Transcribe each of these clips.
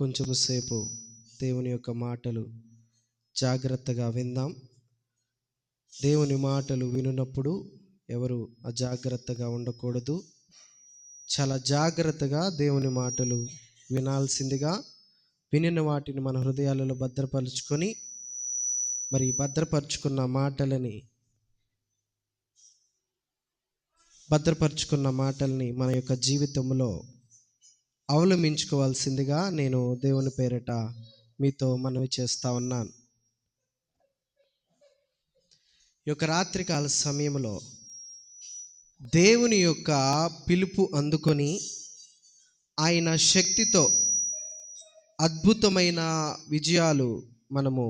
కొంచెము సేపు దేవుని యొక్క మాటలు జాగ్రత్తగా విందాం. దేవుని మాటలు వినున్నప్పుడు ఎవరు అజాగ్రత్తగా ఉండకూడదు. చాలా జాగ్రత్తగా దేవుని మాటలు వినాల్సిందిగా, వినిన వాటిని మన హృదయాలలో భద్రపరుచుకొని, మరి భద్రపరుచుకున్న మాటల్ని మన యొక్క జీవితంలో అవలంబించుకోవాల్సిందిగా నేను దేవుని పేరిట మీతో మనవి చేస్తా ఉన్నాను. ఈ యొక్క రాత్రికాల సమయంలో దేవుని యొక్క పిలుపు అందుకొని ఆయన శక్తితో అద్భుతమైన విజయాలు మనము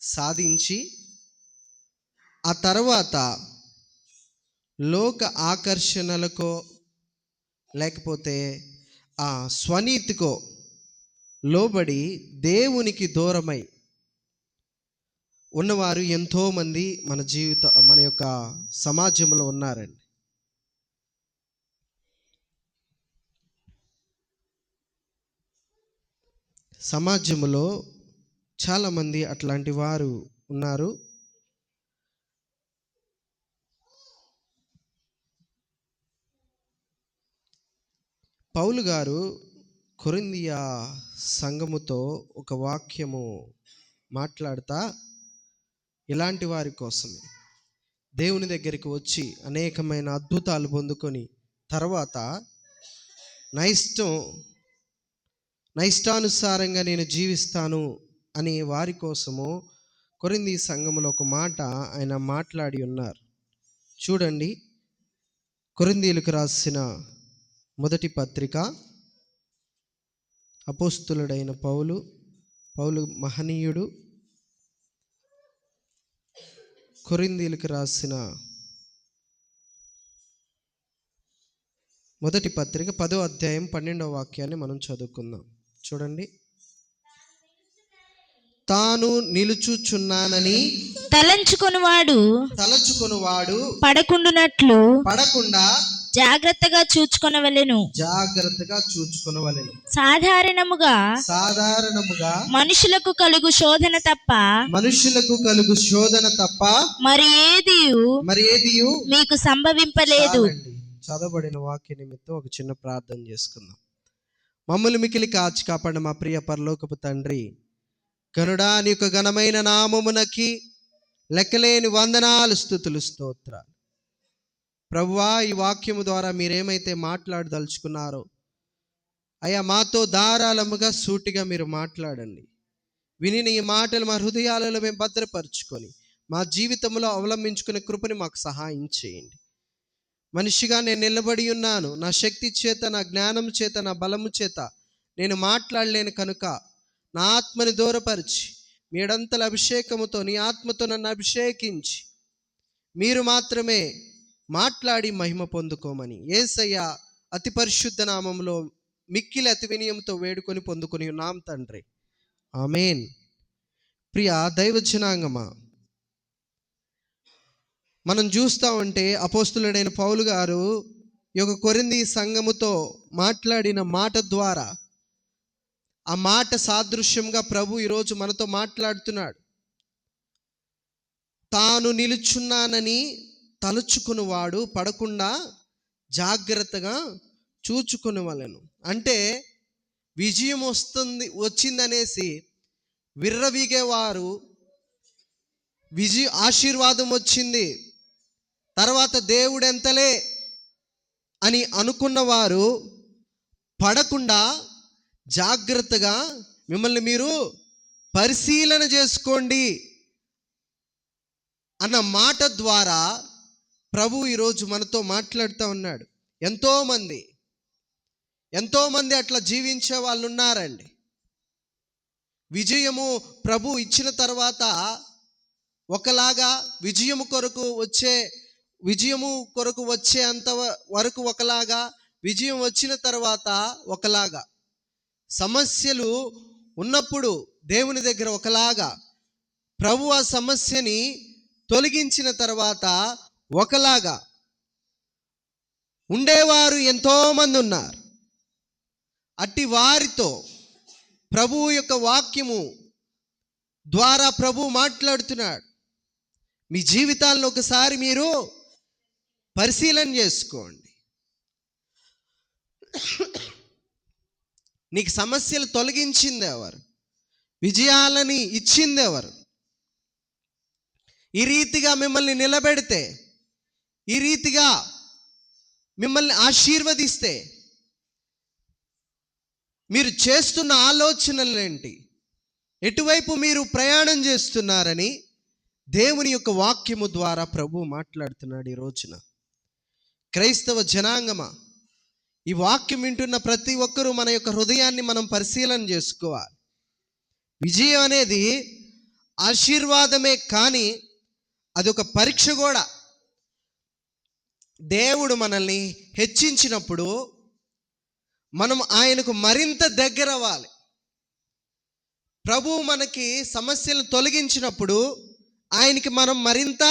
సాధించి, ఆ తర్వాత లోక ఆకర్షణలకో లేకపోతే ఆ స్వనీతికో లోబడి దేవునికి దూరమై ఉన్నవారు ఎంతోమంది మన యొక్క సమాజంలో ఉన్నారండి. సమాజంలో చాలామంది అట్లాంటి వారు ఉన్నారు. పౌలు గారు కొరింథీ సంఘముతో ఒక వాక్యము మాట్లాడుతా, ఇలాంటి వారి కోసమే దేవుని దగ్గరికి వచ్చి అనేకమైన అద్భుతాలు పొందుకొని తర్వాత నైష్టానుసారంగా నేను జీవిస్తాను అని వారి కోసము కొరింథీ సంఘములో ఒక మాట ఆయన మాట్లాడి ఉన్నారు. చూడండి, కొరింథీయులకు రాసిన మొదటి పత్రిక, అపోస్తులుడైన పౌలు మహనీయుడు, కొరింథీయులకు రాసిన మొదటి పత్రిక 10వ అధ్యాయం 12వ వాక్యాన్ని మనం చదువుకుందాం. చూడండి. తాను నిలుచుచున్నానని తలంచుకొనువాడు పడకుండా జాగ్రత్తగా చూచుకొనవలెను. సాధారణముగా మనుషులకు కలుగు శోధన తప్ప మరి ఏదియు మీకు సంభవింపలేదు. చదవబడిన వాక్య నిమిత్తం ఒక చిన్న ప్రార్థన చేసుకుందాం. మమ్మల్ని మికిలి కాచి కాపాడిన మా ప్రియ పరలోకపు తండ్రి, గనుడా నీ యొక్క ఘనమైన నామమునకి లెక్కలేని వందనాలు, స్తుతులు, స్తోత్రాలు. ప్రభువా, ఈ వాక్యము ద్వారా మీరేమైతే మాట్లాడదలుచుకున్నారో అయ్యా, మాతో ధారాళముగా సూటిగా మీరు మాట్లాడండి. విని ఈ మాటలు మా హృదయాలలో మేము భద్రపరుచుకొని మా జీవితంలో అవలంబించుకునే కృపని మాకు సహాయం చేయండి. మనిషిగా నేను నిలబడి ఉన్నాను. నా శక్తి చేత, నా జ్ఞానం చేత, నా బలము చేత నేను మాట్లాడలేను కనుక నా ఆత్మని దూరపరిచి మీడంతల అభిషేకముతో నీ ఆత్మతో నన్ను అభిషేకించి మీరు మాత్రమే మాట్లాడి మహిమ పొందుకోమని యేసయ్య అతి పరిశుద్ధ నామంలో మిక్కిలి అతి వినయంతో వేడుకొని పొందుకొని ఉన్నాం తండ్రి, ఆమేన్. ప్రియ దైవ జనాంగమా, మనం చూస్తూ ఉంటే అపోస్తులుడైన పౌలు గారు ఈ యొక్క కొరింథీ సంఘముతో మాట్లాడిన మాట ద్వారా, ఆ మాట సాదృశ్యంగా ప్రభు ఈరోజు మనతో మాట్లాడుతున్నాడు. తాను నిలుచున్నానని తలుచుకునివాడు పడకుండా జాగ్రత్తగా చూచుకునివలెను. అంటే విజయం వచ్చిందనేసి విర్రవీగేవారు, ఆశీర్వాదం వచ్చింది తర్వాత దేవుడెంతలే అని అనుకున్నవారు పడకుండా జాగ్రత్తగా మిమ్మల్ని మీరు పరిశీలన చేసుకోండి అన్న మాట ద్వారా ప్రభు ఈరోజు మనతో మాట్లాడుతూ ఉన్నాడు. ఎంతోమంది అట్లా జీవించే వాళ్ళు ఉన్నారండి. విజయము ప్రభు ఇచ్చిన తర్వాత ఒకలాగా, విజయము కొరకు వచ్చేంత వరకు ఒకలాగా, విజయం వచ్చిన తర్వాత ఒకలాగా, సమస్యలు ఉన్నప్పుడు దేవుని దగ్గర ఒకలాగా, ప్రభు ఆ సమస్యని తొలగించిన తర్వాత ఒకలాగా ఉండేవారు ఎంతోమంది ఉన్నారు. అట్టి వారితో ప్రభువు యొక్క వాక్యము ద్వారా ప్రభు మాట్లాడుతున్నాడు. మీ జీవితాలను ఒకసారి మీరు పరిశీలన చేసుకోండి. నీకు సమస్యలు తొలగించింది ఎవరు? విజయాలని ఇచ్చింది ఎవరు? ఈ రీతిగా మిమ్మల్ని నిలబెడితే, ఈ రీతిగా మిమ్మల్ని ఆశీర్వదిస్తే మీరు చేస్తున్న ఆలోచనలు ఏంటి? ఎటువైపు మీరు ప్రయాణం చేస్తున్నారని దేవుని యొక్క వాక్యము ద్వారా ప్రభు మాట్లాడుతున్నాడు. ఈ రోజున క్రైస్తవ జనాంగమా, ఈ వాక్యం వింటున్న ప్రతి ఒక్కరూ మన యొక్క హృదయాన్ని మనం పరిశీలన చేసుకోవాలి. విజయం అనేది ఆశీర్వాదమే, కానీ అదొక పరీక్ష కూడా. దేవుడు మనల్ని హెచ్చించినప్పుడు మనం ఆయనకు మరింత దగ్గర అవ్వాలి. ప్రభువు మనకి సమస్యలను తొలగించినప్పుడు ఆయనకి మనం మరింత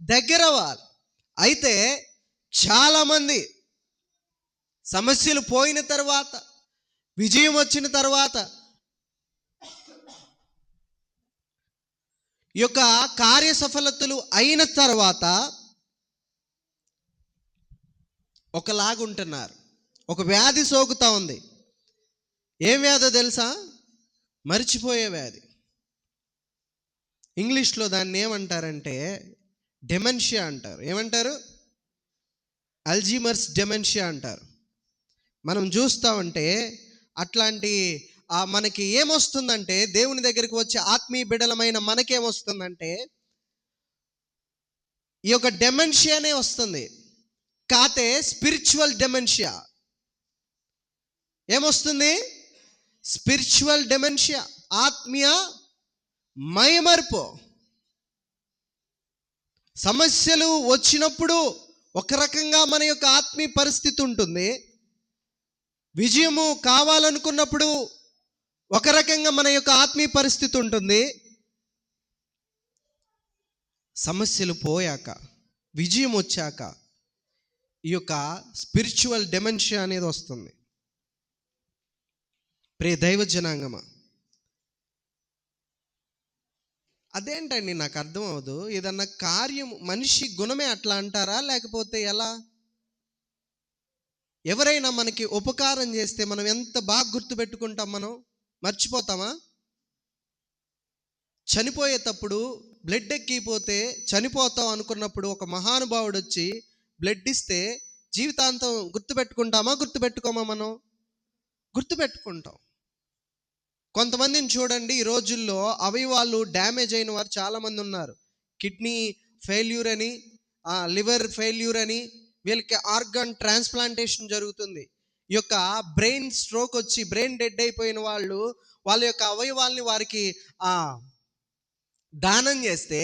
దగ్గర అవ్వాలి. అయితే చాలామంది సమస్యలు పోయిన తర్వాత, విజయం వచ్చిన తర్వాత, ఈ యొక్క కార్యసఫలతలు అయిన తర్వాత ఒకలాగుంటున్నారు. ఒక వ్యాధి సోకుతా ఉంది. ఏం వ్యాధో తెలుసా? మర్చిపోయే వ్యాధి. ఇంగ్లీష్లో దాన్ని ఏమంటారంటే డెమెన్షియా అంటారు. ఏమంటారు? అల్జీమర్స్ డెమెన్షియా అంటారు. మనం చూస్తామంటే అట్లాంటి మనకి ఏమొస్తుందంటే, దేవుని దగ్గరికి వచ్చే ఆత్మీయ బిడ్డలమైన మనకేమొస్తుందంటే ఈ యొక్క డెమెన్షియానే వస్తుంది. కాతే స్పిరిచువల్ డెమెన్షియా. ఏమొస్తుంది? స్పిరిచువల్ డెమెన్షియా, ఆత్మీయ మైమర్పు. సమస్యలు వచ్చినప్పుడు ఒక రకంగా మన యొక్క ఆత్మీయ పరిస్థితి ఉంటుంది. విజయము కావాలనుకున్నప్పుడు ఒక రకంగా మన యొక్క ఆత్మీయ పరిస్థితి ఉంటుంది. సమస్యలు పోయాక, విజయం వచ్చాక ఈ యొక్క స్పిరిచువల్ డెమెన్షియా అనేది వస్తుంది. ప్రియ దైవ జనాంగమా, అదేంటండి నాకు అర్థం అవ్వదు. ఏదన్నా కార్యం మనిషి గుణమే అట్లా అంటారా, లేకపోతే ఎలా? ఎవరైనా మనకి ఉపకారం చేస్తే మనం ఎంత బాగా గుర్తుపెట్టుకుంటాం, మనం మర్చిపోతామా? చనిపోయేటప్పుడు బ్లడ్ ఎక్కిపోతే చనిపోతాం అనుకున్నప్పుడు ఒక మహానుభావుడు వచ్చి బ్లడ్ ఇస్తే జీవితాంతం గుర్తుపెట్టుకుంటామా, గుర్తుపెట్టుకోమా? మనం గుర్తుపెట్టుకుంటాం. కొంతమందిని చూడండి, ఈ రోజుల్లో అవయవాలు డ్యామేజ్ అయిన వారు చాలామంది ఉన్నారు. కిడ్నీ ఫెయిల్యూర్ అని, లివర్ ఫెయిల్యూర్ అని, వీళ్ళకి ఆర్గాన్ ట్రాన్స్ప్లాంటేషన్ జరుగుతుంది. ఈ యొక్క బ్రెయిన్ స్ట్రోక్ వచ్చి బ్రెయిన్ డెడ్ అయిపోయిన వాళ్ళు వాళ్ళ యొక్క అవయవాల్ని వారికి దానం చేస్తే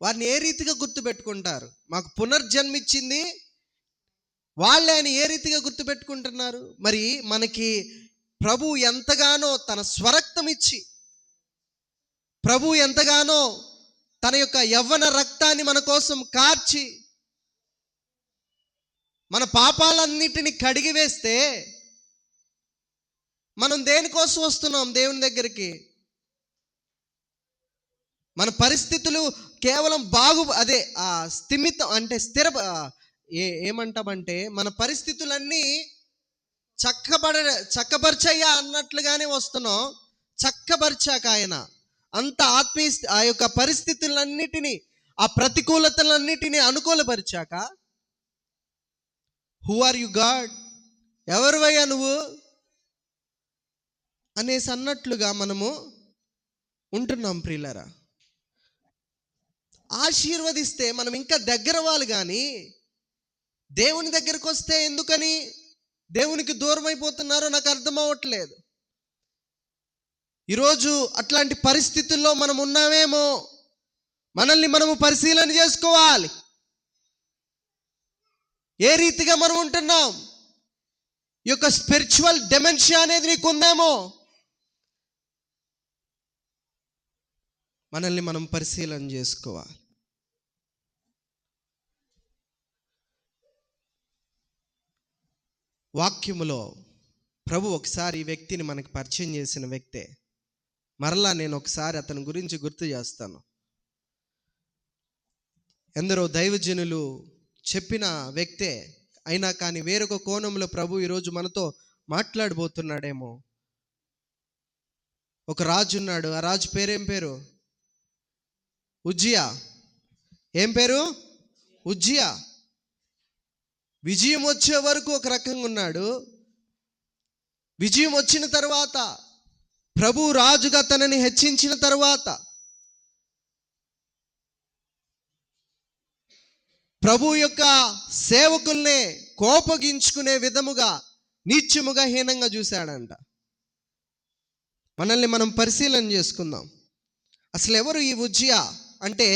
వారిని ఏ రీతిగా గుర్తుపెట్టుకుంటారు? మాకు పునర్జన్మిచ్చింది వాళ్ళే అని ఏ రీతిగా గుర్తుపెట్టుకుంటున్నారు? మరి మనకి ప్రభు ఎంతగానో తన స్వరక్తం ఇచ్చి, ప్రభు ఎంతగానో తన యొక్క యవ్వన రక్తాన్ని మన కోసం కార్చి మన పాపాలన్నిటిని కడిగి వేస్తే మనం దేనికోసం వస్తున్నాం దేవుని దగ్గరికి? మన పరిస్థితులు కేవలం స్థిమితం అంటే ఏమంటామంటే మన పరిస్థితులన్నీ చక్కబర్చయ్యా అన్నట్లుగానే వస్తున్నాం. చక్కబర్చాక ఆయన అంత ఆ యొక్క పరిస్థితులన్నిటినీ, ఆ ప్రతికూలతలన్నిటినీ అనుకూలపరిచాక, హూ ఆర్ యు గాడ్, ఎవరివయ్యా నువ్వు అనేసి అన్నట్లుగా మనము ఉంటున్నాం. ప్రియులారా, ఆశీర్వదిస్తే మనం ఇంకా దగ్గర అవ్వాలి, కానీ దేవుని దగ్గరకు వస్తే ఎందుకని దేవునికి దూరం అయిపోతున్నారో నాకు అర్థం అవ్వట్లేదు. ఈరోజు అట్లాంటి పరిస్థితుల్లో మనం ఉన్నామేమో, మనల్ని మనము పరిశీలన చేసుకోవాలి. ఏ రీతిగా మనం ఉంటున్నాం? ఈ యొక్క స్పిరిచువల్ డెమెన్షియా అనేది నీకు ఉందేమో, మనల్ని మనం పరిశీలన చేసుకోవాలి. వాక్యములో ప్రభు ఒకసారి ఈ వ్యక్తిని మనకి పరిచయం చేసిన వ్యక్తే. మరలా నేను ఒకసారి అతని గురించి గుర్తు చేస్తాను. ఎందరో దైవజనులు చెప్పిన వ్యక్తే అయినా కానీ వేరొక కోణంలో ప్రభు ఈరోజు మనతో మాట్లాడబోతున్నాడేమో. ఒక రాజు ఉన్నాడు. ఆ రాజు పేరేం పేరు? ఉజ్జియా. ఏం పేరు? ఉజ్జియా. విజయం వచ్చే వరకు ఒక రకంగా ఉన్నాడు. విజయం వచ్చిన తర్వాత, ప్రభు రాజుగా తనని హెచ్చించిన తర్వాత, ప్రభు యొక్క సేవకుల్నే కోపగించుకునే విధముగా నీచముగా హీనంగా చూశాడంట. మనల్ని మనం పరిశీలన చేసుకుందాం. అసలు ఎవరు ఈ ఉజ్జియా అంటే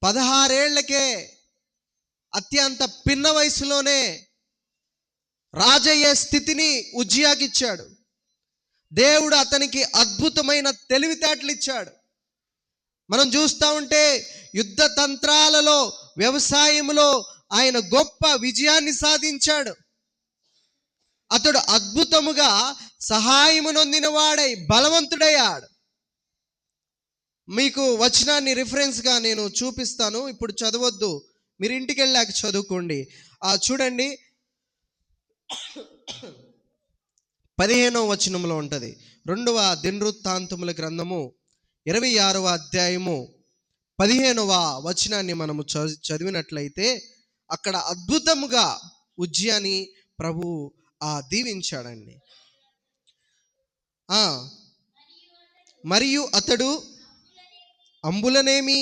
16 ఏళ్లకే అత్యంత పిన్న వయసులోనే రాజయ్యే స్థితిని ఉజ్జియాకి ఇచ్చాడు. దేవుడు అతనికి అద్భుతమైన తెలివితేటలు ఇచ్చాడు. మనం చూస్తూ ఉంటే యుద్ధ తంత్రాలలో, వ్యవసాయంలో ఆయన గొప్ప విజయాన్ని సాధించాడు. అతడు అద్భుతముగా సహాయము నొందిన వాడై బలవంతుడయ్యాడు. మీకు వచనాన్ని రిఫరెన్స్గా నేను చూపిస్తాను, ఇప్పుడు చదవద్దు, మీరు ఇంటికి వెళ్ళాక చదువుకోండి. చూడండి, 15వ వచనంలో ఉంటుంది. 2వ దినవృత్తాంతముల గ్రంథము 26వ అధ్యాయము 15వ వచనాన్ని మనము చదివినట్లయితే అక్కడ అద్భుతముగా ఉజ్జియాని ప్రభు దీవించాడండి. మరియు అతడు అంబులనేమి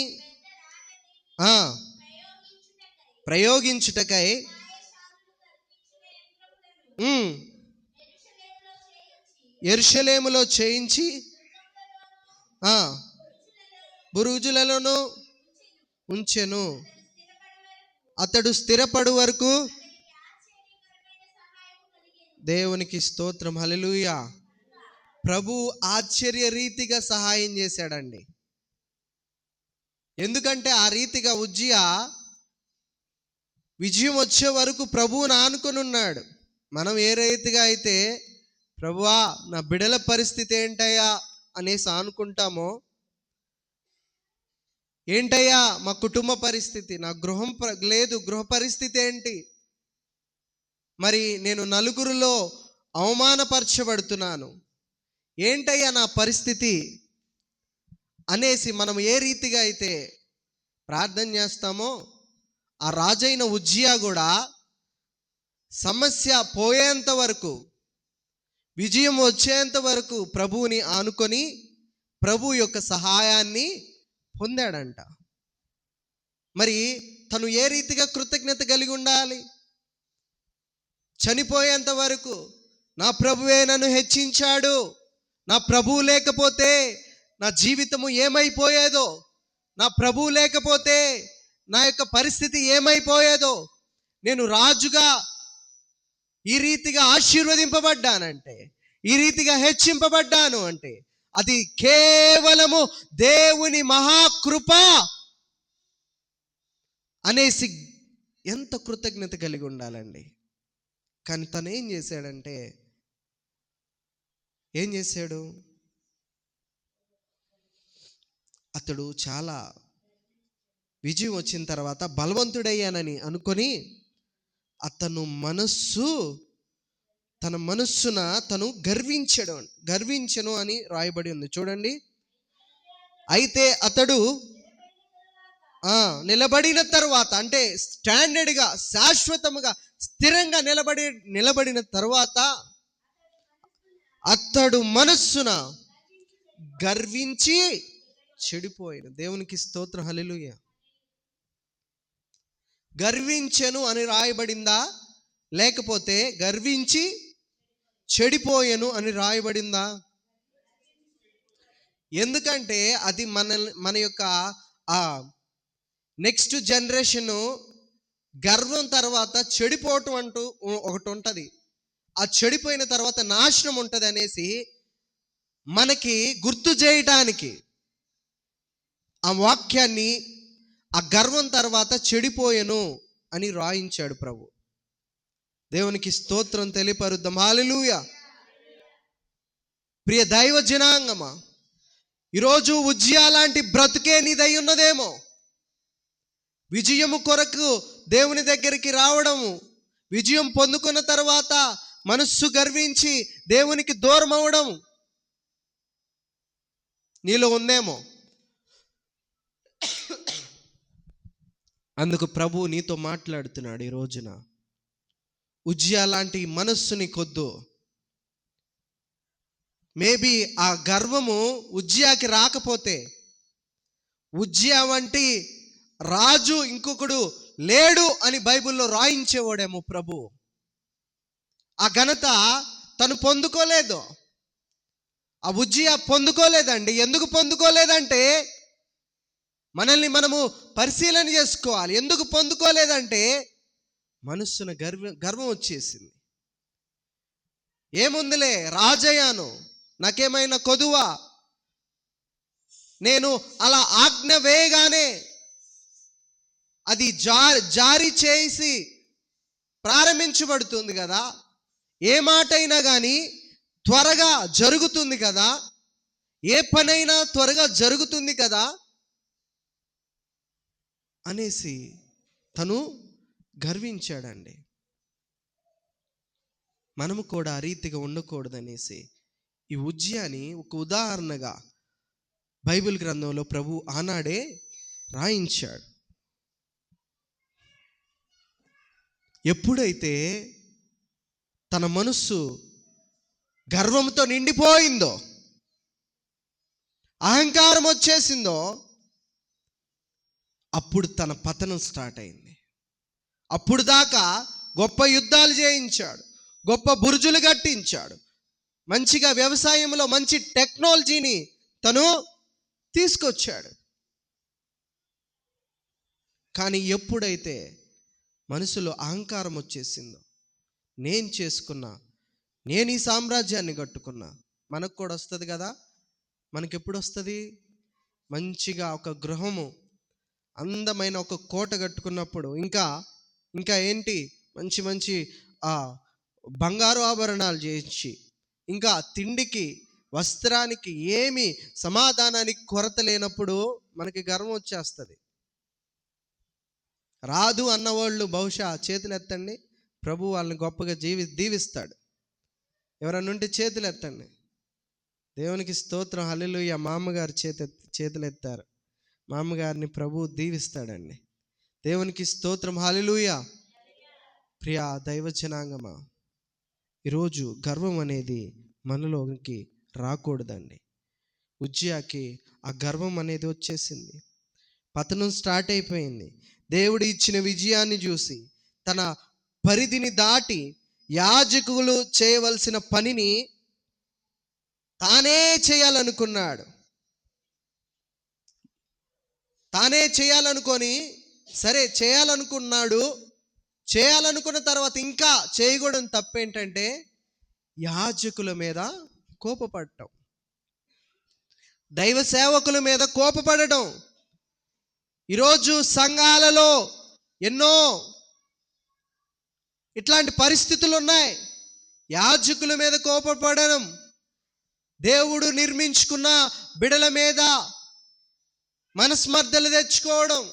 ప్రయోగించుటకై యెరూషలేములో చేయించి బురుజులలోను ఉంచెను. అతడు స్థిరపడు వరకు. దేవునికి స్తోత్రం, హల్లెలూయా. ప్రభు ఆశ్చర్య రీతిగా సహాయం చేశాడండి. ఎందుకంటే ఆ రీతిగా ఉజ్జియా విజయం వచ్చే వరకు ప్రభువుని ఆనుకొని ఉన్నాడు. మనం ఏ రీతిగా అయితే ప్రభువా నా బిడల పరిస్థితి ఏంటయ్యా అనేసి అనుకుంటామో, ఏంటయ్యా మా కుటుంబ పరిస్థితి, నా గృహం లేదు, గృహ పరిస్థితి ఏంటి, మరి నేను నలుగురిలో అవమానపరచబడుతున్నాను, ఏంటయ్యా నా పరిస్థితి అనేసి మనం ఏ రీతిగా అయితే ప్రార్థన చేస్తామో, ఆ రాజైన ఉజ్జియా కూడా సమస్య పోయేంత వరకు, విజయం వచ్చేంత వరకు ప్రభువుని ఆనుకొని ప్రభు యొక్క సహాయాన్ని పొందాడంట. మరి తను ఏ రీతిగా కృతజ్ఞత కలిగి ఉండాలి? చనిపోయేంత వరకు నా ప్రభువే నన్ను హెచ్చించాడు, నా ప్రభువు లేకపోతే నా జీవితము ఏమైపోయేదో, నా ప్రభువు లేకపోతే నా యొక్క పరిస్థితి ఏమైపోయేదో, నేను రాజుగా ఈ రీతిగా ఆశీర్వదింపబడ్డానంటే, ఈ రీతిగా హెచ్చింపబడ్డాను అంటే అది కేవలము దేవుని మహాకృప అనేసి ఎంత కృతజ్ఞత కలిగి ఉండాలండి. కానీ తను ఏం చేశాడంటే, ఏం చేశాడు? అతడు చాలా విజయం వచ్చిన తర్వాత బలవంతుడయ్యానని అనుకొని తన మనస్సున తను గర్వించను అని రాయబడి ఉంది. చూడండి, అయితే అతడు నిలబడిన తర్వాత, అంటే స్టాండర్డ్గా, శాశ్వతముగా, స్థిరంగా నిలబడిన తర్వాత అతడు మనస్సున గర్వించి చెడిపోయిన. దేవునికి స్తోత్రం, హల్లెలూయా. గర్వించెను అని రాయబడిందా, లేకపోతే గర్వించి చెడిపోయెను అని రాయబడిందా? ఎందుకంటే అది మన యొక్క నెక్స్ట్ జనరేషన్ గర్వం తర్వాత చెడిపోవటం అంటూ ఒకటి ఉంటుంది. ఆ చెడిపోయిన తర్వాత నాశనం ఉంటుంది అనేసి మనకి గుర్తు చేయటానికి ఆ వాక్యాన్ని, ఆ గర్వం తర్వాత చెడిపోయెను అని రాయించాడు ప్రభు. దేవునికి స్తోత్రం తెలియపరుద్దాం, హల్లెలూయా. ప్రియ దైవ జనాంగమా, ఈరోజు ఉజ్జియా లాంటి బ్రతుకే నీదై ఉన్నదేమో. విజయము కొరకు దేవుని దగ్గరికి రావడము, విజయం పొందుకున్న తర్వాత మనస్సు గర్వించి దేవునికి దూరం అవడం నీలో ఉందేమో. అందుకు ప్రభు నీతో మాట్లాడుతున్నాడు ఈ రోజున. ఉజ్జియా లాంటి మనస్సు నీకొద్దు. మేబీ ఆ గర్వము ఉజ్జియాకి రాకపోతే, ఉజ్జియా వంటి రాజు ఇంకొకడు లేడు అని బైబిల్లో రాయించేవాడేమో ప్రభు. ఆ ఘనత తను పొందుకోలేదు, ఆ ఉజ్జియా పొందుకోలేదండి. ఎందుకు పొందుకోలేదంటే, మనల్ని మనము పరిశీలన చేసుకోవాలి. ఎందుకు పొందుకోలేదంటే, మనస్సున గర్వం వచ్చేసింది. ఏముందిలే, రాజయ్యాను, నాకేమైనా కొదువా, నేను అలా ఆజ్ఞ వేయగానే అది జారీ చేసి ప్రారంభించబడుతుంది కదా, ఏ మాట అయినా కానీ త్వరగా జరుగుతుంది కదా, ఏ పనైనా త్వరగా జరుగుతుంది కదా అనేసి తను గర్వించాడండి. మనము కూడా ఆ రీతిగా ఉండకూడదనేసి ఈ ఉజ్జియాని ఒక ఉదాహరణగా బైబిల్ గ్రంథంలో ప్రభు ఆనాడే రాయించాడు. ఎప్పుడైతే తన మనస్సు గర్వంతో నిండిపోయిందో, అహంకారం వచ్చేసిందో, అప్పుడు తన పతనం స్టార్ట్ అయింది. అప్పుడు దాకా గొప్ప యుద్ధాలు చేయించాడు, గొప్ప బురుజులు కట్టించాడు, మంచిగా వ్యవసాయంలో మంచి టెక్నాలజీని తను తీసుకొచ్చాడు. కానీ ఎప్పుడైతే మనసులో అహంకారం వచ్చేసిందో, నేను చేసుకున్నా, నేను ఈ సామ్రాజ్యాన్ని కట్టుకున్నా, మనకు కూడా వస్తుంది కదా. మనకి ఎప్పుడు వస్తుంది? మంచిగా ఒక గృహము, అందమైన ఒక కోట కట్టుకున్నప్పుడు, ఇంకా ఏంటి, మంచి మంచి బంగారు ఆభరణాలు చేయించి, ఇంకా తిండికి వస్త్రానికి ఏమి సమాధానానికి కొరత లేనప్పుడు మనకి గర్వం వచ్చేస్తుంది. రాదు అన్నవాళ్ళు బహుశా చేతులు ఎత్తండి, ప్రభు వాళ్ళని గొప్పగా దీవిస్తాడు. ఎవరన్నా ఉంటే చేతులు ఎత్తండి. దేవునికి స్తోత్రం, హల్లెలూయా. మా అమ్మగారు చేతులు ఎత్తారు. మా అమ్మగారిని ప్రభు దీవిస్తాడండి. దేవునికి స్తోత్రం, హల్లెలూయా. ప్రియ దైవ జనాంగమా, ఈరోజు గర్వం అనేది మనలోకి రాకూడదండి. ఉజ్జియాకి ఆ గర్వం అనేది వచ్చేసింది, పతనం స్టార్ట్ అయిపోయింది. దేవుడు ఇచ్చిన విజయాన్ని చూసి తన పరిధిని దాటి యాజకులు చేయవలసిన పనిని తానే చేయాలనుకున్నాడు. తానే చేయాలనుకొని, సరే చేయాలనుకున్నాడు. చేయాలనుకున్న తర్వాత ఇంకా చేయకూడని తప్పేంటంటే యాజకుల మీద కోపపడటం, దైవ సేవకుల మీద కోపపడటం. ఈరోజు సంఘాలలో ఎన్నో ఇట్లాంటి పరిస్థితులు ఉన్నాయి. యాజకుల మీద కోపపడడం, దేవుడు నిర్మించుకున్న బిడల మీద మనస్మర్ధలు తెచ్చుకోవడం.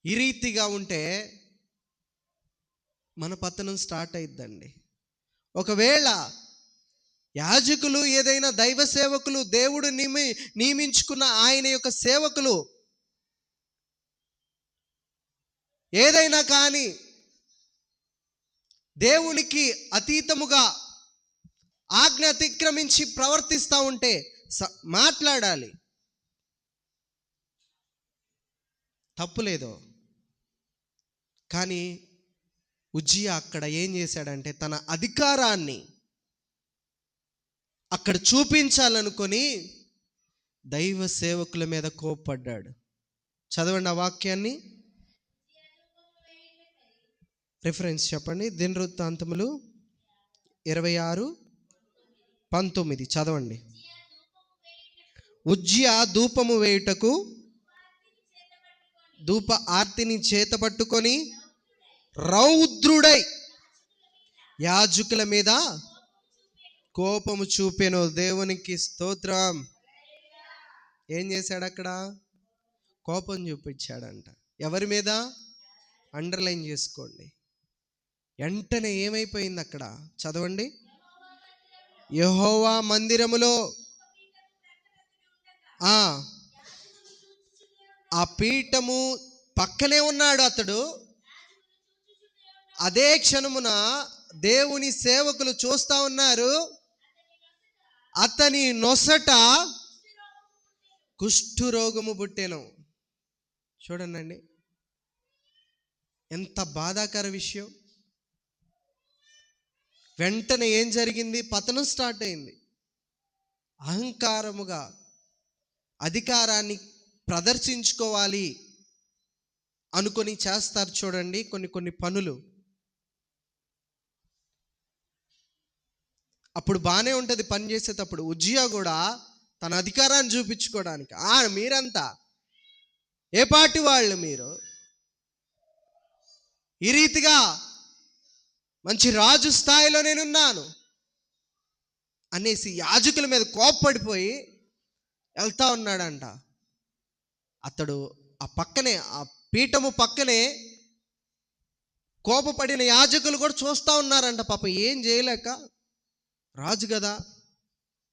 ఈ రీతిగా ఉంటే మన పతనం స్టార్ట్ అయిద్దండి. ఒకవేళ యాజకులు, ఏదైనా దైవ సేవకులు, దేవుడు నియమించుకున్న ఆయన యొక్క సేవకులు ఏదైనా కానీ దేవునికి అతీతముగా ఆజ్ఞ అతిక్రమించి ప్రవర్తిస్తూ ఉంటే మాట్లాడాలి, తప్పులేదో. కానీ ఉజ్జియా అక్కడ ఏం చేశాడంటే తన అధికారాన్ని అక్కడ చూపించాలనుకొని దైవ సేవకుల మీద కోప్పడ్డాడు. చదవండి ఆ వాక్యాన్ని, రిఫరెన్స్ చెప్పండి. దినవృత్తాంతములు 26:19 చదవండి. ఉజ్జియా ధూపము వేయుటకు ధూప ఆర్తిని చేత పట్టుకొని రౌద్రుడై యాజకుల మీద కోపము చూపెను. దేవునికి స్తోత్రం. ఏం చేశాడు అక్కడ? కోపం చూపించాడంట. ఎవరి మీద? అండర్లైన్ చేసుకోండి. వెంటనే ఏమైపోయింది అక్కడ? చదవండి. యెహోవా మందిరములో ఆ పీఠము పక్కనే ఉన్నాడు అతడు. అదే క్షణమున దేవుని సేవకులు చూస్తా ఉన్నారు. అతని నొసట కుష్ఠరోగము పుట్టెను. చూడండి ఎంత బాధాకర విషయం. వెంటనే ఏం జరిగింది? పతనం స్టార్ట్ అయింది. అహంకారముగా అధికారాన్ని ప్రదర్శించుకోవాలి అనుకొని చేస్తారు చూడండి కొన్ని పనులు. అప్పుడు బాగానే ఉంటుంది పని చేసేటప్పుడు. ఉజ్జియా కూడా తన అధికారాన్ని చూపించుకోవడానికి, మీరంతా ఏ పార్టీ వాళ్ళు, మీరు ఈ రీతిగా మంచి రాజు స్థాయిలో నేనున్నాను అనేసి యాజకుల మీద కోప్పడిపోయి వెళ్తా ఉన్నాడంట. అతడు ఆ పక్కనే, ఆ పీఠము పక్కనే కోపపడిన యాజకులు కూడా చూస్తూ ఉన్నారంట. పాపం ఏం చేయలేక, రాజు కదా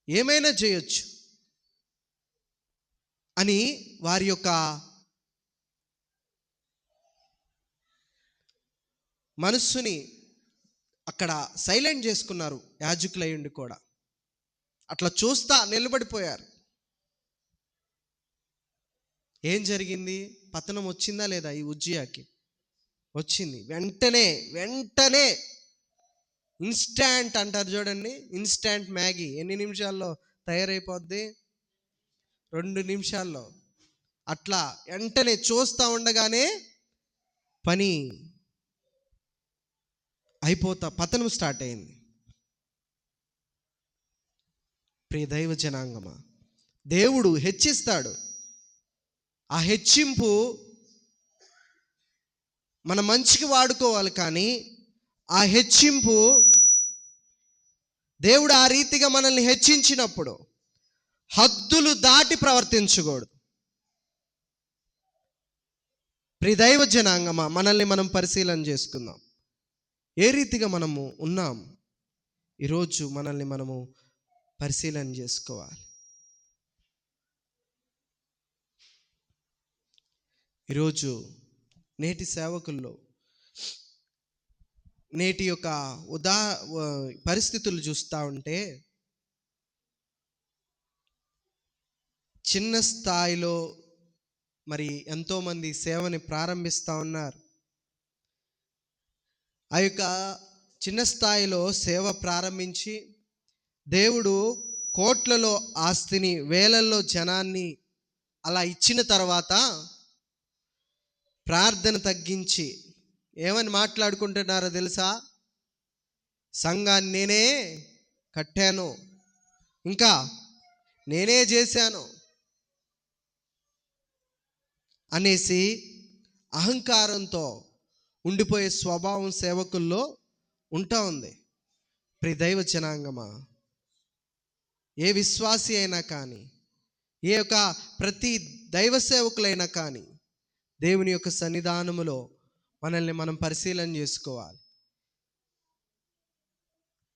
ఏమైనా చేయొచ్చు అని వారి యొక్క మనస్సుని అక్కడ సైలెంట్ చేసుకున్నారు. యాజకులయ్యుండి కూడా అట్లా చూస్తా నిలబడిపోయారు. ఏం జరిగింది? పతనం వచ్చిందా లేదా? ఈ ఉజ్జియాకి వచ్చింది. వెంటనే ఇన్స్టాంట్ అంటారు చూడండి, ఇన్స్టాంట్ మ్యాగీ ఎన్ని నిమిషాల్లో తయారైపోద్ది? 2 నిమిషాల్లో. అట్లా వెంటనే చూస్తూ ఉండగానే పని అయిపోతా పతనం స్టార్ట్ అయింది. ప్రియ దైవ జనాంగమా, దేవుడు హెచ్చిస్తాడు. ఆ హెచ్చింపు మన మంచికి వాడుకోవాలి. కానీ ఆ హెచ్చింపు దేవుడు ఆ రీతిగా మనల్ని హెచ్చించినప్పుడు హద్దులు దాటి ప్రవర్తించకూడదు. ప్రియ దైవ జనాంగమా, మనల్ని మనం పరిశీలన చేసుకుందాం. ఏ రీతిగా మనము ఉన్నాం? ఈరోజు మనల్ని మనము పరిశీలన చేసుకోవాలి. ఈరోజు నేటి సేవకుల్లో నేటి యొక్క పరిస్థితులు చూస్తూ ఉంటే చిన్న స్థాయిలో మరి ఎంతోమంది సేవని ప్రారంభిస్తూ ఉన్నారు. ఆ యొక్క చిన్న స్థాయిలో సేవ ప్రారంభించి దేవుడు కోట్లలో ఆస్తిని, వేలల్లో జనాన్ని అలా ఇచ్చిన తర్వాత ప్రార్థన తగ్గించి ఏమని మాట్లాడుకుంటున్నారో తెలుసా? సంఘాన్ని నేనే కట్టాను, ఇంకా నేనే చేశాను అనేసి అహంకారంతో ఉండిపోయే స్వభావం సేవకుల్లో ఉంటా ఉంది. ప్రియ దైవ జనాంగమా, ఏ విశ్వాసి అయినా కానీ, ఏ యొక్క ప్రతి దైవ సేవకులైనా కానీ దేవుని యొక్క సన్నిధానములో మనల్ని మనం పరిశీలన చేసుకోవాలి.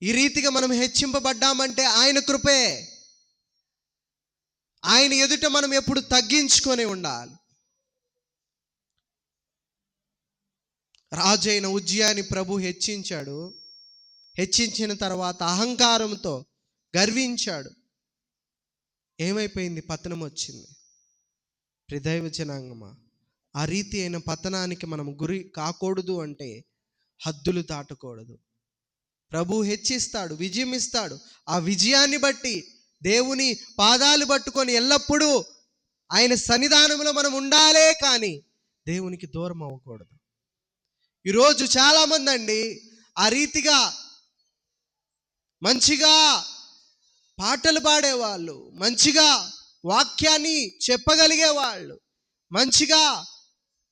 ఈ రీతిగా మనం హెచ్చింపబడ్డామంటే ఆయన కృపే. ఆయన ఎదుట మనం ఎప్పుడు తగ్గించుకొని ఉండాలి. రాజైన ఉజ్జియాని ప్రభు హెచ్చించాడు. హెచ్చించిన తర్వాత అహంకారంతో గర్వించాడు. ఏమైపోయింది? పతనం వచ్చింది. ప్రియ దైవ జనాంగమా, ఆ రీతి అయిన పతనానికి మనం గురి కాకూడదు అంటే హద్దులు దాటకూడదు. ప్రభు హెచ్చిస్తాడు, విజయం ఇస్తాడు. ఆ విజయాన్ని బట్టి దేవుని పాదాలు పట్టుకొని ఎల్లప్పుడూ ఆయన సన్నిధానంలో మనం ఉండాలే కానీ దేవునికి దూరం అవ్వకూడదు. ఈరోజు చాలామంది అండి ఆ రీతిగా మంచిగా పాటలు పాడేవాళ్ళు, మంచిగా వాక్యాన్ని చెప్పగలిగేవాళ్ళు, మంచిగా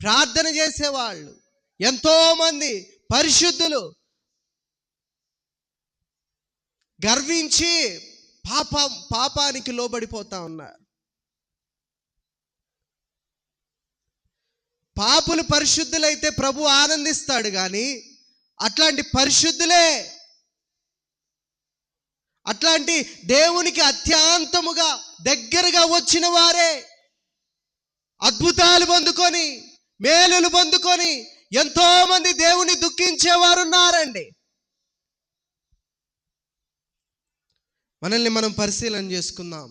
ప్రార్థన చేసేవాళ్ళు, ఎంతోమంది పరిశుద్ధులు గర్వించి పాపానికి లోబడిపోతా ఉన్నారు. పాపులు పరిశుద్ధులైతే ప్రభు ఆనందిస్తాడు, కానీ అట్లాంటి పరిశుద్ధులే, అట్లాంటి దేవునికి అత్యంతముగా దగ్గరగా వచ్చిన వారే అద్భుతాలు పొందుకొని, మేలులు పొందుకొని ఎంతో మంది దేవుని దుఃఖించేవారు ఉన్నారండి. మనల్ని మనం పరిశీలన చేసుకుందాం.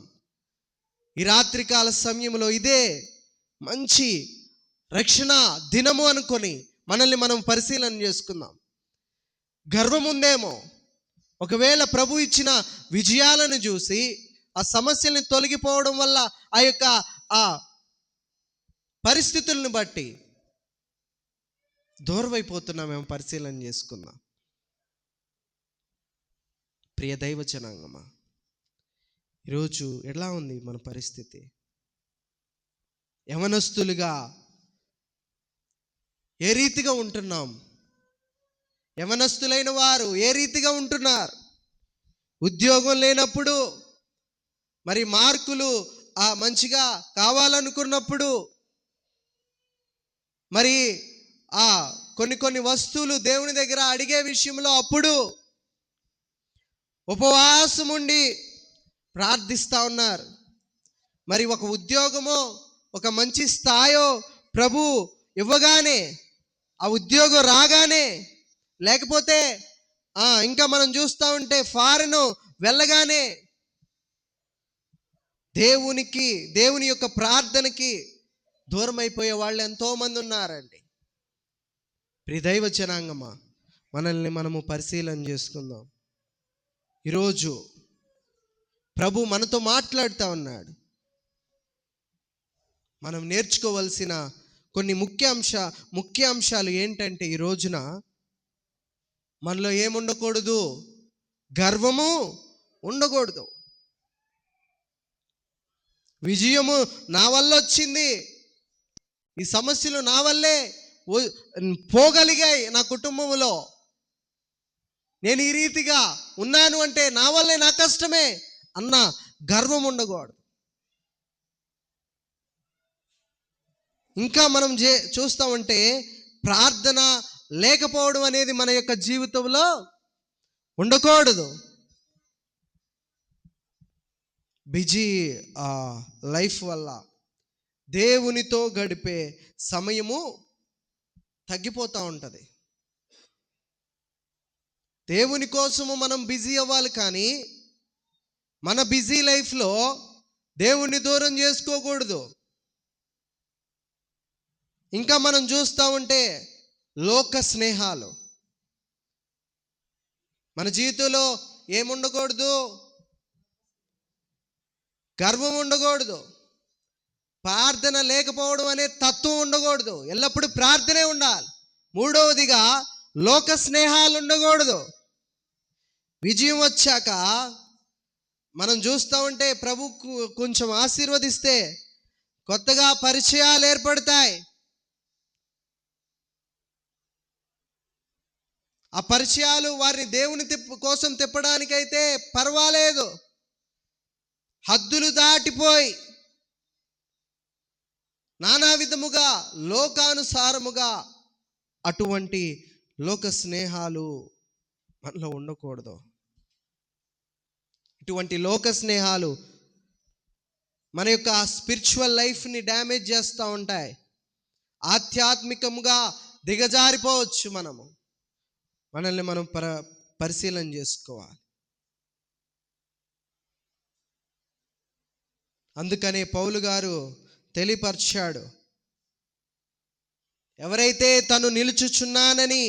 ఈ రాత్రికాల సమయంలో ఇదే మంచి రక్షణ దినము అనుకొని మనల్ని మనం పరిశీలన చేసుకుందాం. గర్వం ఉందేమో, ఒకవేళ ప్రభు ఇచ్చిన విజయాలను చూసి ఆ సమస్యల్ని తొలగిపోవడం వల్ల ఆ పరిస్థితులను బట్టి దూరమైపోతున్నామేమో పరిశీలన చేసుకుందాం. ప్రియ దైవ జనాంగమా, ఈరోజు ఎలా ఉంది మన పరిస్థితి? యవనస్తులుగా ఏ రీతిగా ఉంటున్నాం? యవనస్తులైన వారు ఏ రీతిగా ఉంటున్నారు? ఉద్యోగం లేనప్పుడు, మరి మార్కులు మంచిగా కావాలనుకున్నప్పుడు, మరి కొన్ని వస్తువులు దేవుని దగ్గర అడిగే విషయంలో అప్పుడు ఉపవాసం ఉండి ప్రార్థిస్తూ ఉన్నారు. మరి ఒక ఉద్యోగమో, ఒక మంచి స్థాయో ప్రభు ఇవ్వగానే, ఆ ఉద్యోగం రాగానే, లేకపోతే ఇంకా మనం చూస్తూ ఉంటే ఫారెన్ వెళ్ళగానే దేవుని యొక్క ప్రార్థనకి దూరం అయిపోయే వాళ్ళు ఎంతో మంది ఉన్నారండి. ప్రియ దైవ జనాంగమా, మనల్ని మనము పరిశీలన చేసుకుందాం. ఈరోజు ప్రభు మనతో మాట్లాడుతూ ఉన్నాడు. మనం నేర్చుకోవలసిన కొన్ని ముఖ్య అంశాలు ఏంటంటే, ఈ రోజున మనలో ఏముండకూడదు? గర్వము ఉండకూడదు. విజయము నా వల్ల వచ్చింది, ఈ సమస్యలు నా వల్లే పోగలిగాయి, నా కుటుంబంలో నేను ఈ రీతిగా ఉన్నాను అంటే నా వల్లే, నా కష్టమే అన్న గర్వం ఉండకూడదు. ఇంకా మనం చూస్తామంటే ప్రార్థన లేకపోవడం అనేది మన యొక్క జీవితంలో ఉండకూడదు. బిజీ లైఫ్ వల్ల దేవునితో గడిపే సమయము తగ్గిపోతూ ఉంటుంది. దేవుని కోసము మనం బిజీ అవ్వాలి, కానీ మన బిజీ లైఫ్లో దేవుణ్ణి దూరం చేసుకోకూడదు. ఇంకా మనం చూస్తూ ఉంటే లోక స్నేహాలు మన జీవితంలో ఏముండకూడదు? గర్వం ఉండకూడదు. ప్రార్థన లేకపోవడం అనే తత్వం ఉండకూడదు. ఎల్లప్పుడూ ప్రార్థనే ఉండాలి. మూడవదిగా లోక స్నేహాలు ఉండకూడదు. విజయం వచ్చాక మనం చూస్తూ ఉంటే ప్రభు కొంచెం ఆశీర్వదిస్తే కొత్తగా పరిచయాలు ఏర్పడతాయి. ఆ పరిచయాలు వారిని దేవుని కోసం తిప్పడానికైతే పర్వాలేదు, హద్దులు దాటిపోయి నానా విధముగా లోకానుసారముగా అటువంటి లోక స్నేహాలు మనలో ఉండకూడదు. ఇటువంటి లోక స్నేహాలు మన యొక్క స్పిరిచువల్ లైఫ్ని డ్యామేజ్ చేస్తూ ఉంటాయి. ఆధ్యాత్మికంగా దిగజారిపోవచ్చు. మనల్ని మనం పరిశీలన చేసుకోవాలి. అందుకనే పౌలు గారు తెలియపరిచాడు, ఎవరైతే తను నిలుచుచున్నానని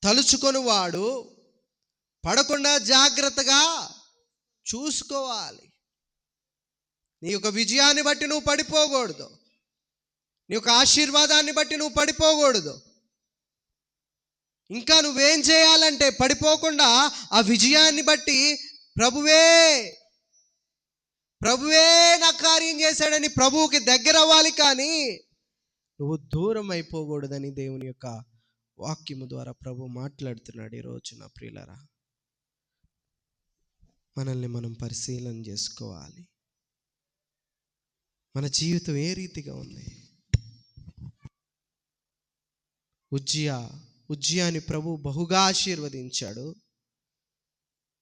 తలుచుకొని వాడు పడకుండా జాగ్రత్తగా చూసుకోవాలి. నీ యొక్క విజయాన్ని బట్టి నువ్వు పడిపోకూడదు. నీ యొక్క ఆశీర్వాదాన్ని బట్టి నువ్వు పడిపోకూడదు. ఇంకా నువ్వేం చేయాలంటే పడిపోకుండా ఆ విజయాన్ని బట్టి ప్రభువే నా కార్యం చేశాడని ప్రభువుకి దగ్గర అవ్వాలి, కానీ నువ్వు దూరం అయిపోకూడదని దేవుని యొక్క వాక్యము ద్వారా ప్రభు మాట్లాడుతున్నాడు. ఈ రోజున ప్రియులారా, మనల్ని మనం పరిశీలన చేసుకోవాలి. మన జీవితం ఏ రీతిగా ఉంది? ఉజ్జియాని ప్రభు బహుగా ఆశీర్వదించాడు.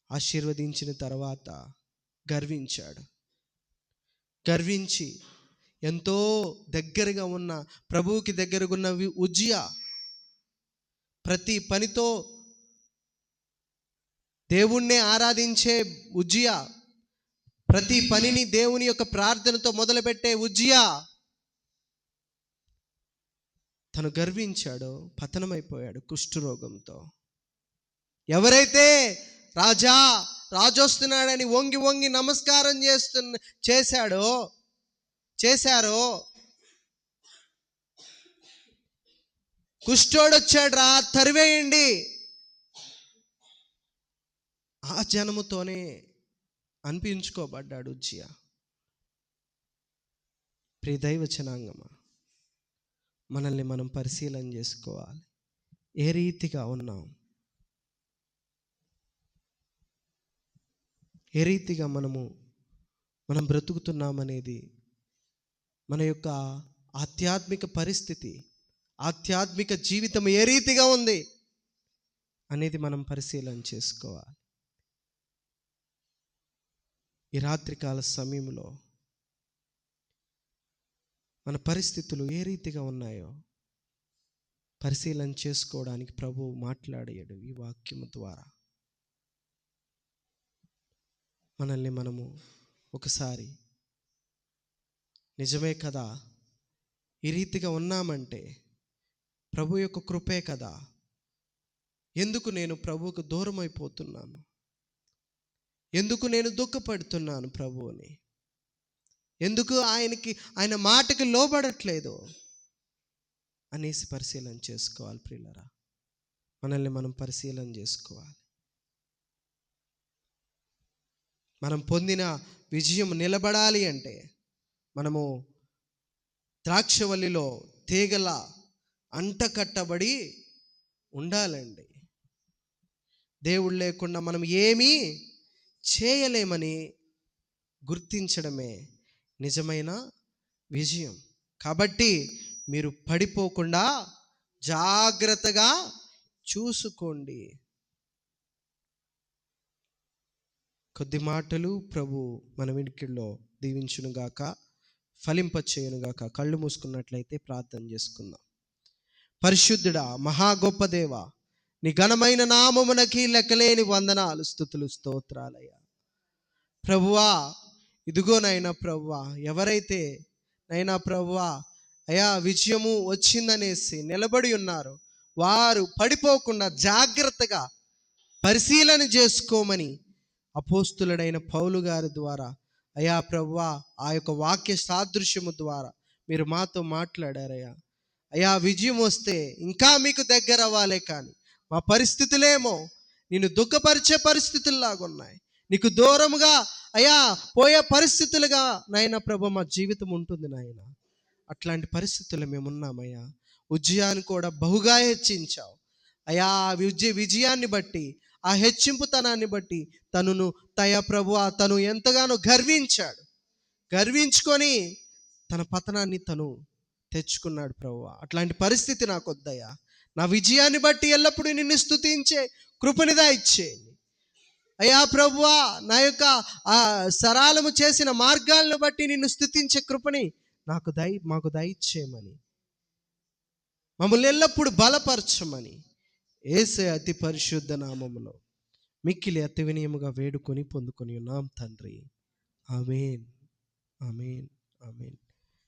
ఆశీర్వదించిన తర్వాత గర్వించి ఎంతో దగ్గరగా ఉన్న ప్రభువుకి దగ్గరగా ఉన్న ఉజ్జియా ప్రతి పనితో దేవుణ్ణే ఆరాధించే ఉజ్జియా, ప్రతి పనిని దేవుని యొక్క ప్రార్థనతో మొదలుపెట్టే ఉజ్జియా తను గర్వించాడో పతనమైపోయాడు కుష్ఠరోగంతో. ఎవరైతే రాజు వస్తున్నాడని వంగి వంగి నమస్కారం చేశారో కుష్ఠోడొచ్చాడు రా తరివేయండి, ఆ జనముతోనే అనిపించుకోబడ్డాడు ఉజ్జియా. ప్రియ దైవ జనాంగమా, మనల్ని మనం పరిశీలన చేసుకోవాలి. ఏ రీతిగా ఉన్నాం? ఏ రీతిగా మనం బ్రతుకుతున్నామనేది మన యొక్క ఆధ్యాత్మిక పరిస్థితి, ఆధ్యాత్మిక జీవితం ఏ రీతిగా ఉంది అనేది మనం పరిశీలన చేసుకోవాలి. ఈ రాత్రికాల సమయంలో మన పరిస్థితులు ఏ రీతిగా ఉన్నాయో పరిశీలన చేసుకోవడానికి ప్రభువు మాట్లాడాడు ఈ వాక్యము ద్వారా. మనల్ని మనము ఒకసారి నిజమే కదా, ఈ రీతిగా ఉన్నామంటే ప్రభు యొక్క కృపే కదా, ఎందుకు నేను ప్రభువుకు దూరం అయిపోతున్నాను? ఎందుకు నేను దుఃఖపడుతున్నాను ప్రభువుని? ఎందుకు ఆయన మాటకి లోబడట్లేదు అనేసి పరిశీలన చేసుకోవాలి. ప్రియులారా, మనల్ని మనం పరిశీలన చేసుకోవాలి. మనం పొందిన విజయం నిలబడాలి అంటే మనము ద్రాక్షవల్లిలో తీగల అంటకట్టబడి ఉండాలండి. దేవుడు లేకుండా మనం ఏమీ చేయలేమని గుర్తించడమే నిజమైన విజయం. కాబట్టి మీరు పడిపోకుండా జాగ్రత్తగా చూసుకోండి. కొద్ది మాటలు ప్రభు మన వినికిడిలో దీవించునుగాక, ఫలింపచేయునుగాక. కళ్ళు మూసుకున్నట్లయితే ప్రార్థన చేసుకుందాం. పరిశుద్ధుడా, మహా గొప్ప దేవ, నీ ఘనమైన నామమునకి లెక్కలేని వందనాలు, స్తుతులు, స్తోత్రాలయ్యా. ప్రభువా, ఇదిగోనైనా ప్రభువా, ఎవరైతే నైనా ప్రభువా అయా విజయము వచ్చిందనేసి నిలబడి ఉన్నారు, వారు పడిపోకుండా జాగ్రత్తగా పరిశీలన చేసుకోమని అపోస్తులుడైన పౌలు గారి ద్వారా అయా ప్రభువా ఆ యొక్క వాక్య సాదృశ్యము ద్వారా మీరు మాతో మాట్లాడారయ్యా. అయా విజయం వస్తే ఇంకా మీకు దగ్గర అవ్వాలే, కానీ మా పరిస్థితులేమో నిన్ను దుఃఖపరిచే పరిస్థితుల్లాగా ఉన్నాయి. నీకు దూరముగా అయా పోయే పరిస్థితులుగా నాయన ప్రభు మా జీవితం ఉంటుంది నాయన. అట్లాంటి పరిస్థితులు మేము ఉన్నామయ్యా. ఉజ్జయాన్ని కూడా బహుగా హెచ్చించావు అయా. విజయాన్ని బట్టి, ఆ హెచ్చింపుతనాన్ని బట్టి తను ఎంతగానో గర్వించుకొని తన పతనాన్ని తను తెచ్చుకున్నాడు ప్రభువా. అట్లాంటి పరిస్థితి నాకు వద్దయ్యా. నా విజయాన్ని బట్టి ఎల్లప్పుడూ నిన్ను స్తుతించే కృపనిదా ఇచ్చేయండి అయ్యా ప్రభువా. నా యొక్క ఆ సరళము చేసిన మార్గాలను బట్టి నిన్ను స్తుతించే కృపని మాకు దయచేయమని, మమ్మల్ని ఎల్లప్పుడూ బలపరచమని యేసే అతి పరిశుద్ధ నామములో మిక్కిలి అతి వినయముగా వేడుకొని పొందుకొని ఉన్నాం తండ్రి. ఆమేన్, ఆమేన్, ఆమేన్.